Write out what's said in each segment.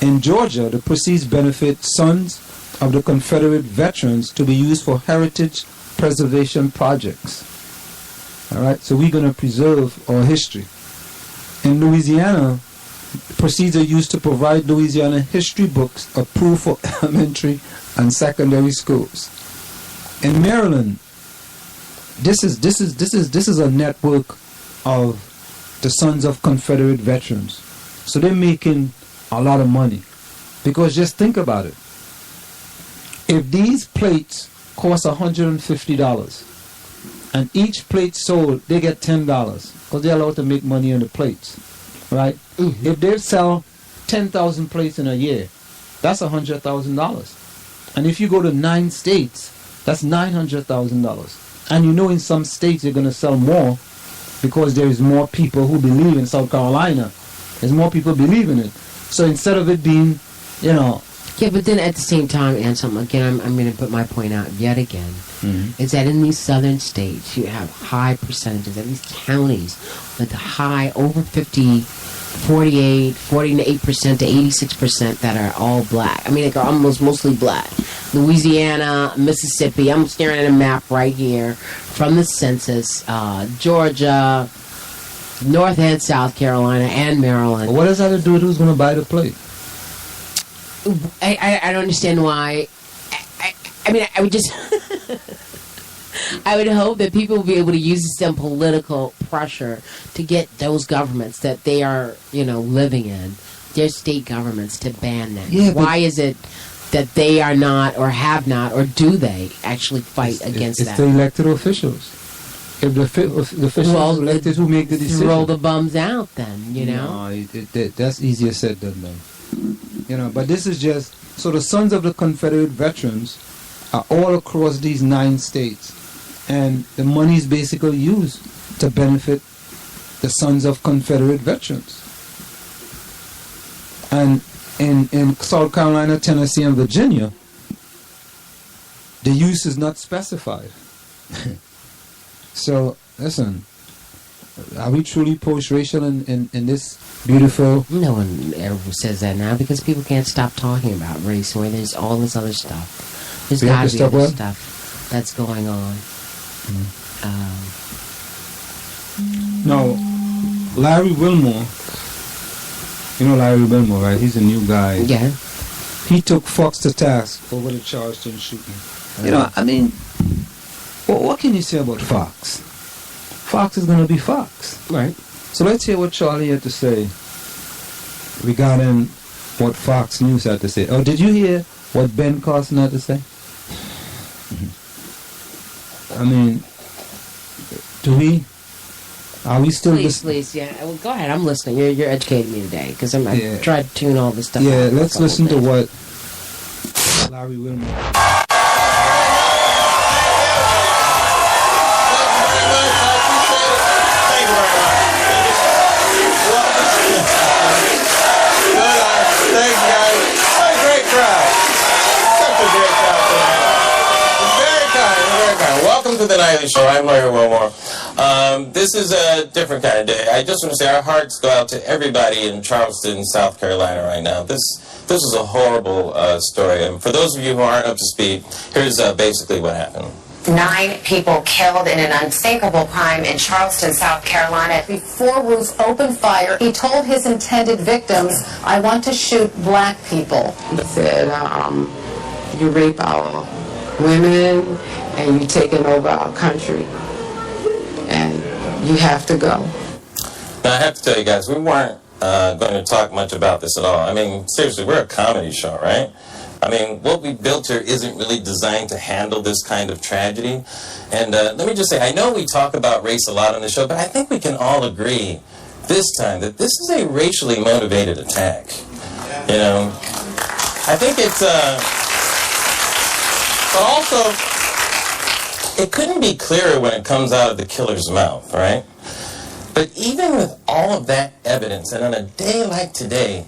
In Georgia, the proceeds benefit sons of the Confederate veterans to be used for heritage preservation projects. All right, so we're going to preserve our history. In Louisiana, proceeds are used to provide Louisiana history books approved for elementary and secondary schools. In Maryland, this is a network of the sons of Confederate veterans. So they're making a lot of money. Because just think about it. If these plates cost $150 and each plate sold, they get $10 because they're allowed to make money on the plates, right? Mm-hmm. If they sell 10,000 plates in a year, that's $100,000. And if you go to 9 states, that's $900,000. And you know in some states you're going to sell more because there is more people who believe in South Carolina. There's more people believe in it. So instead of it being, you know... Yeah, but then at the same time, Anselm, again, I'm going to put my point out yet again, is that in these southern states, you have high percentages, at least counties, with high, over 50, 48% to 86% that are all black. I mean, they're almost mostly black. Louisiana, Mississippi, I'm staring at a map right here from the census, Georgia, North and South Carolina, and Maryland. But what does that have to do with who's going to buy the plate? I don't understand why. I mean, I would just... I would hope that people will be able to use some political pressure to get those governments that they are, you know, living in, their state governments, to ban them. Yeah, why is it that they are not, or have not, or do they actually fight against that? It's the elected officials. If the officials elected who make the decision. Roll the bums out then, you know? No, that's easier said than done. You know, but this is just... So the sons of the Confederate veterans are all across these 9 states. And the money is basically used to benefit the sons of Confederate veterans. And in South Carolina, Tennessee, and Virginia, the use is not specified. So, listen, are we truly post-racial in this beautiful... No one ever says that now because people can't stop talking about race where there's all this other stuff. There's got to be other stuff that's going on. No, Larry Wilmore, you know Larry Wilmore, right? He's a new guy. Yeah. He took Fox to task over the Charleston shooting. You know, I mean, what can you say about Fox? Fox is going to be Fox. Right. So let's hear what Charlie had to say regarding what Fox News had to say. Oh, did you hear what Ben Carson had to say? I mean, are we still... Please, yeah. Well, go ahead, I'm listening. You're educating me today, because I tried to tune all this stuff out. Yeah, let's listen to what Larry Wilmore... Welcome to the Nightly Show. I'm Larry Wilmore. This is a different kind of day. I just want to say our hearts go out to everybody in Charleston, South Carolina right now. This is a horrible story. And for those of you who aren't up to speed, here's basically what happened. 9 people killed in an unthinkable crime in Charleston, South Carolina. Before Ruth opened fire, he told his intended victims, "I want to shoot black people." He said, "You rape our women, and you're taking over our country, and you have to go." Now, I have to tell you guys, we weren't going to talk much about this at all. I mean, seriously, we're a comedy show, right? I mean, what we built here isn't really designed to handle this kind of tragedy. And let me just say, I know we talk about race a lot on the show, but I think we can all agree this time that this is a racially motivated attack. You know, I think it's... But also, it couldn't be clearer when it comes out of the killer's mouth, right? But even with all of that evidence, and on a day like today,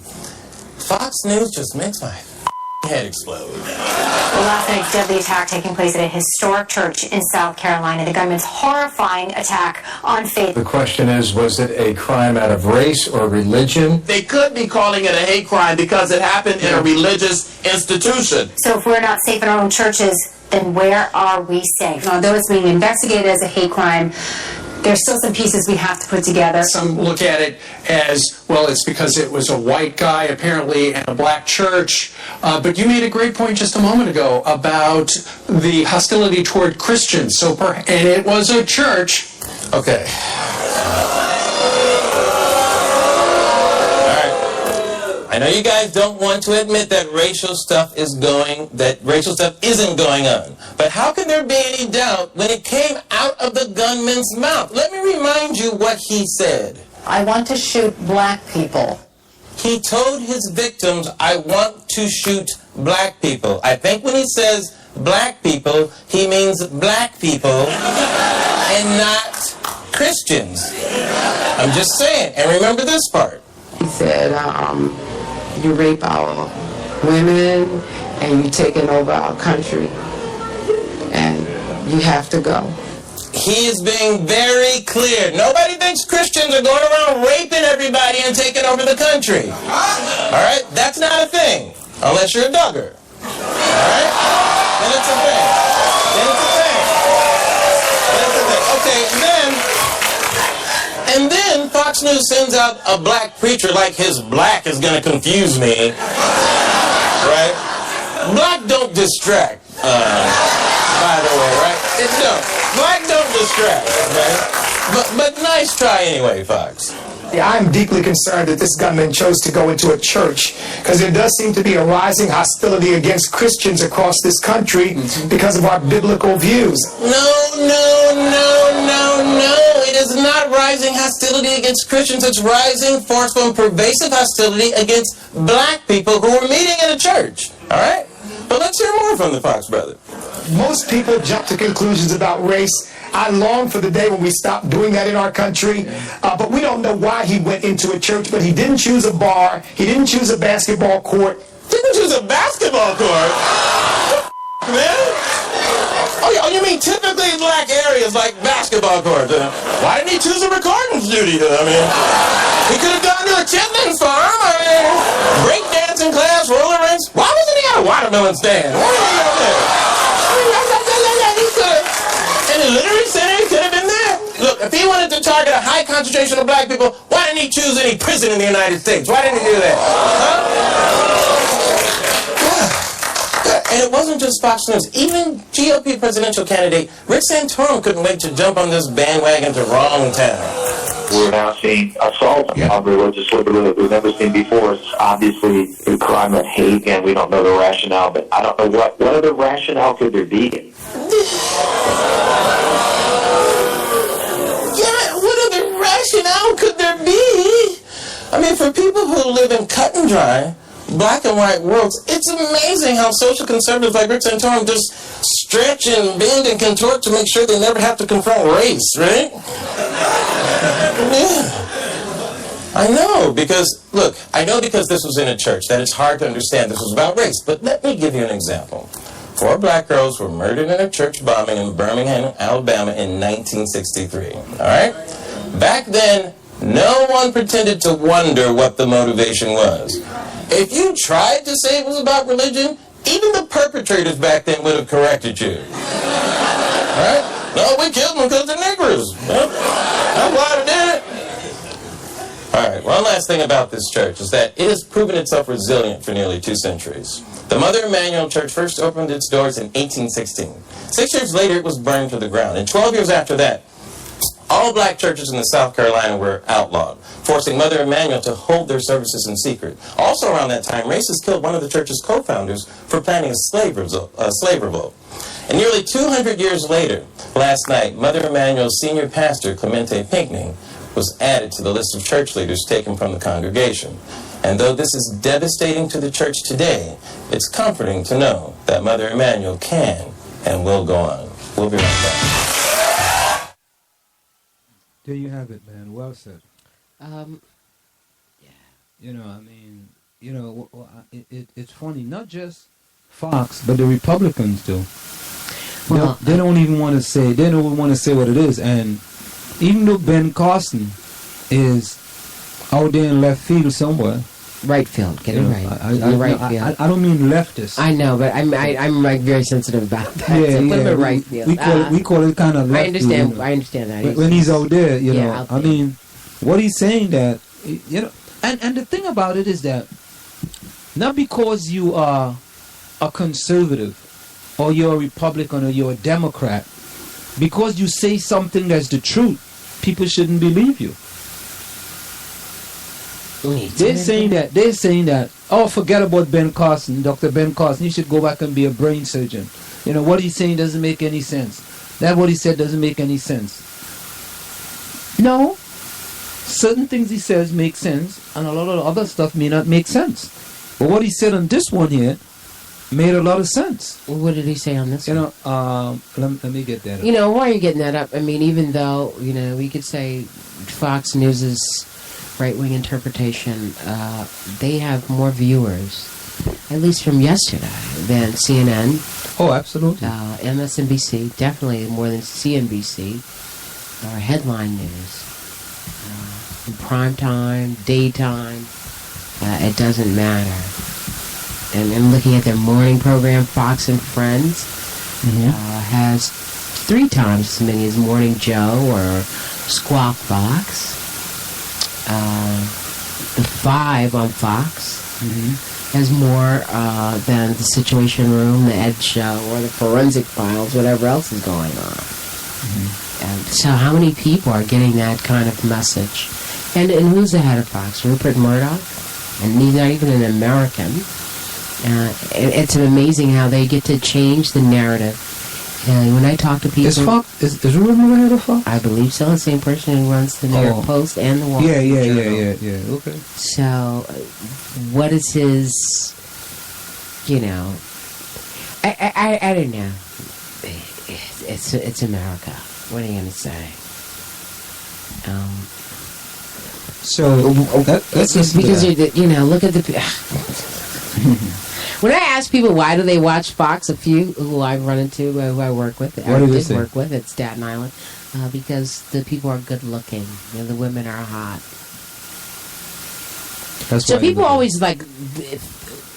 Fox News just makes my head explode. Well, last night's deadly attack taking place at a historic church in South Carolina. The gunman's horrifying attack on faith. The question is, was it a crime out of race or religion? They could be calling it a hate crime because it happened in a religious institution. So if we're not safe in our own churches, then where are we safe? Although it's being investigated as a hate crime, there's still some pieces we have to put together. Some look at it as, well, it's because it was a white guy, apparently, and a black church. But you made a great point just a moment ago about the hostility toward Christians. And it was a church. Okay. I know you guys don't want to admit that racial stuff isn't going on. But how can there be any doubt when it came out of the gunman's mouth? Let me remind you what he said. I want to shoot black people. He told his victims, I want to shoot black people. I think when he says black people, he means black people and not Christians. I'm just saying. And remember this part. He said, you rape our women and you're taking over our country and you have to go. He is being very clear. Nobody thinks Christians are going around raping everybody and taking over the country. All right? That's not a thing. Unless you're a Duggar. All right? Then it's a thing. Okay, and then Fox News sends out a black preacher like his black is going to confuse me. Right? Black don't distract, by the way, right? Black don't distract, right? But nice try anyway, Fox. Yeah, I'm deeply concerned that this gunman chose to go into a church because there does seem to be a rising hostility against Christians across this country because of our biblical views. No. It is not rising hostility against Christians. It's rising forceful and pervasive hostility against black people who are meeting in a church. All right? But let's hear more from the Fox brother. Most people jump to conclusions about race. I long for the day when we stop doing that in our country. But we don't know why he went into a church, but he didn't choose a bar. He didn't choose a basketball court. Didn't choose a basketball court? Man? Oh, you mean typically black areas like basketball courts? Why didn't he choose a recording studio? I mean, he could have gone to a chitlins farm. I mean, break dancing class, roller rinks. Why wasn't he at a watermelon stand? Why was he out there? He could have. And the literary center, he could have been there. Look, if he wanted to target a high concentration of black people, why didn't he choose any prison in the United States? Why didn't he do that? And it wasn't just Fox News. Even GOP presidential candidate Rick Santorum couldn't wait to jump on this bandwagon to wrong town. We're now seeing assault on religious liberty that we've never seen before. It's obviously a crime of hate, and we don't know the rationale, but I don't know what other rationale could there be? Yeah, what other rationale could there be? I mean, for people who live in cut and dry, black and white worlds, it's amazing how social conservatives like Rick Santorum just stretch and bend and contort to make sure they never have to confront race, right? Yeah. I know, because this was in a church that it's hard to understand this was about race. But let me give you an example. 4 black girls were murdered in a church bombing in Birmingham, Alabama in 1963. All right? Back then, no one pretended to wonder what the motivation was. If you tried to say it was about religion, even the perpetrators back then would have corrected you. All right? No, we killed them because they're niggers. I'm glad I did it. All right, one last thing about this church is that it has proven itself resilient for nearly 2 centuries. The Mother Emanuel Church first opened its doors in 1816. 6 years later, it was burned to the ground. And 12 years after that, all black churches in the South Carolina were outlawed, forcing Mother Emanuel to hold their services in secret. Also around that time, racists killed one of the church's co-founders for planning a slave revolt. And nearly 200 years later, last night, Mother Emanuel's senior pastor, Clemente Pinckney, was added to the list of church leaders taken from the congregation. And though this is devastating to the church today, it's comforting to know that Mother Emanuel can and will go on. We'll be right back. There you have it, man. Well said. Yeah. You know, I mean, you know, it's funny. Not just Fox, but the Republicans do. Well, they don't even want to say. They don't want to say what it is. And even though Ben Carson is out there in left field somewhere. Right field, get it right. Field. I don't mean leftist. I know, but I'm like very sensitive about that. Yeah, so yeah. Right field. We call it kind of left. I understand. Field, I understand that. When he's out there, you know. I mean, what he's saying that, you know, and the thing about it is that not because you are a conservative or you're a Republican or you're a Democrat, because you say something that's the truth, people shouldn't believe you. They're saying that, oh, forget about Ben Carson, Dr. Ben Carson, you should go back and be a brain surgeon. You know, what he's saying doesn't make any sense. That what he said doesn't make any sense. No. Certain things he says make sense, and a lot of other stuff may not make sense. But what he said on this one here made a lot of sense. What did he say on this one? Let me get that up. You know, why are you getting that up? I mean, even though, you know, we could say Fox News's right-wing interpretation, they have more viewers, at least from yesterday, than CNN. Oh, absolutely. MSNBC, definitely more than CNBC, or headline news. In prime time, daytime, it doesn't matter. And looking at their morning program, Fox and Friends, has 3 times as many as Morning Joe or Squawk Box. The 5 on Fox has more than the Situation Room, the Ed Show, or the Forensic Files, whatever else is going on. And so how many people are getting that kind of message? And who's the head of Fox? Rupert Murdoch? And he's not even an American. It's amazing how they get to change the narrative. When I talk to people... Is Rupert Murdoch head of Fox? I believe so. The same person who runs the New York Post and the Wall Street Journal. Yeah. Okay. So, what is his... You know... I don't know. It's America. What are you going to say? So, that's just... Because, you know, look at the... When I ask people why do they watch Fox, a few who I've run into, who I work with, work with at Staten Island, because the people are good looking. You know, the women are hot. So people always like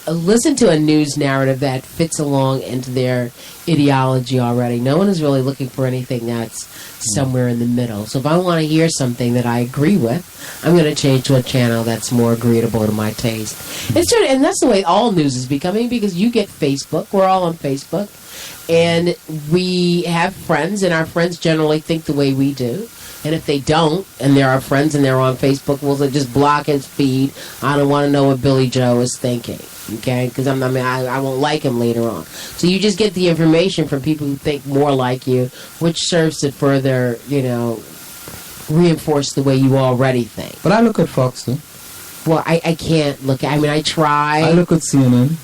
listen to a news narrative that fits along into their ideology already. No one is really looking for anything that's somewhere in the middle. So if I want to hear something that I agree with, I'm going to change to a channel that's more agreeable to my taste. And that's the way all news is becoming, because you get Facebook. We're all on Facebook. And we have friends, and our friends generally think the way we do. And if they don't, and they're our friends and they're on Facebook, we'll just block his feed. I don't want to know what Billy Joe is thinking. Okay? Because I won't like him later on. So you just get the information from people who think more like you, which serves to further, you know, reinforce the way you already think. But I look at Fox, though. Well, I can't look at... I mean, I try. I look at CNN.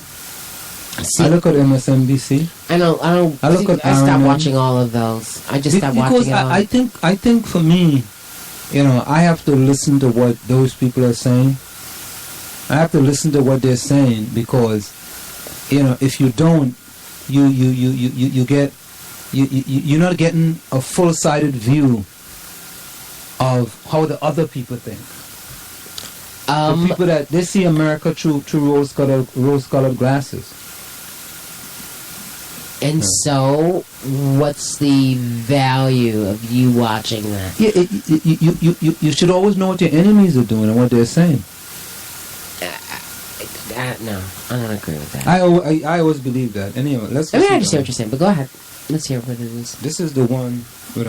I look at MSNBC. I stopped watching all of those. I just stopped watching it all. I think for me, you know, I have to listen to what those people are saying. I have to listen to what they're saying, because, you know, if you don't, you're not getting a full-sided view of how the other people think. The people that they see America through rose-colored glasses. And so, what's the value of you watching that? Yeah, you should always know what your enemies are doing and what they're saying. No, I don't agree with that. I always believe that. Anyway, I understand what you're saying, but go ahead. Let's hear what it is. This is the one with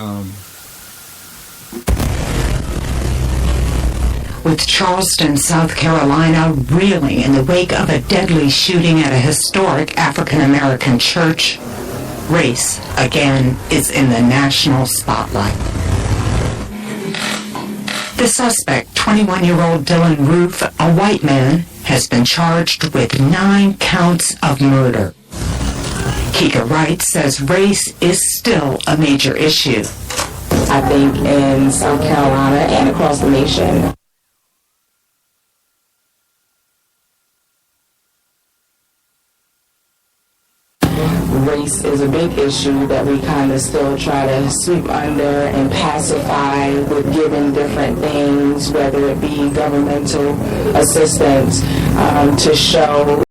With Charleston, South Carolina, reeling in the wake of a deadly shooting at a historic African-American church, race, again, is in the national spotlight. The suspect, 21-year-old Dylan Roof, a white man, has been charged with 9 counts of murder. Kika Wright says race is still a major issue. I think in South Carolina and across the nation, race is a big issue that we kind of still try to sweep under and pacify with giving different things, whether it be governmental assistance, to show